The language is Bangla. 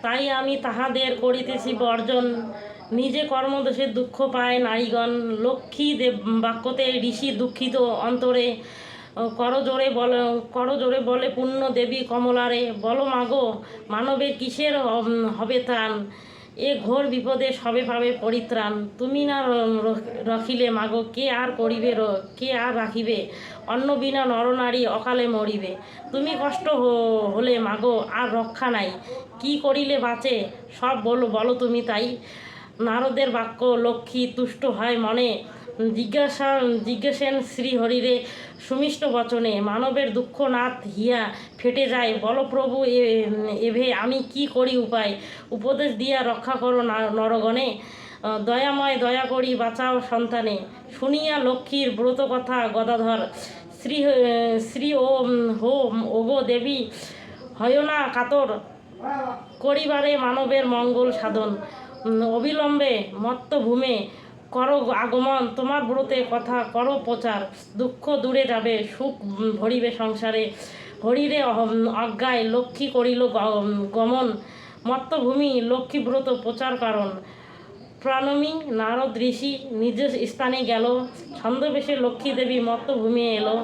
তাই আমি তাহাদের করিতেছি বর্জন, নিজে কর্মদোষে দুঃখ পায় নারীগণ। লক্ষ্মী দেব বাক্যতে ঋষি দুঃখিত অন্তরে, করজোরে বলে পুণ্য দেবী কমলারে, বলো মাগো মানবের কিসের হবে ত্রাণ, এ ঘোর বিপদে সবে পাবে পরিত্রাণ। তুমি না রাখিলে মাগো কে আর করিবে, কে আর রাখিবে, অন্ন বিনা নরনারী অকালে মরিবে। তুমি কষ্ট হলে মাগো আর রক্ষা নাই, কি করিলে বাঁচে সব বলো তুমি তাই। নারদের বাক্য লক্ষ্মী তুষ্ট হয় মনে, জিজ্ঞাসেন শ্রীহরিরে সুমিষ্ট বচনে, মানবের দুঃখ নাথ হিয়া ফেটে যায়, বলো প্রভু এভে আমি কি করি উপায়, উপদেশ দিয়া রক্ষা করো নরগণে, দয়াময় দয়া করি বাঁচাও সন্তানে। শুনিয়া লক্ষ্মীর ব্রত কথা গদাধর, শ্রী ওগো দেবী হয় না কাতর, করিবারে মানবের মঙ্গল সাধন, অবিলম্বে মত্ত ভূমে করো আগমন, তোমার ব্রতে কথা করো প্রচার, দুঃখ দূরে যাবে সুখ ভরিবে সংসারে, হরিরে অজ্ঞায় লক্ষ্মী করিল গমন, মত্তভূমি লক্ষ্মীব্রত প্রচার কারণ। প্রণমী নারদ ঋষি নিজ স্থানে গেল, ছন্দবেশে লক্ষ্মী দেবী মত্তভূমি এলো।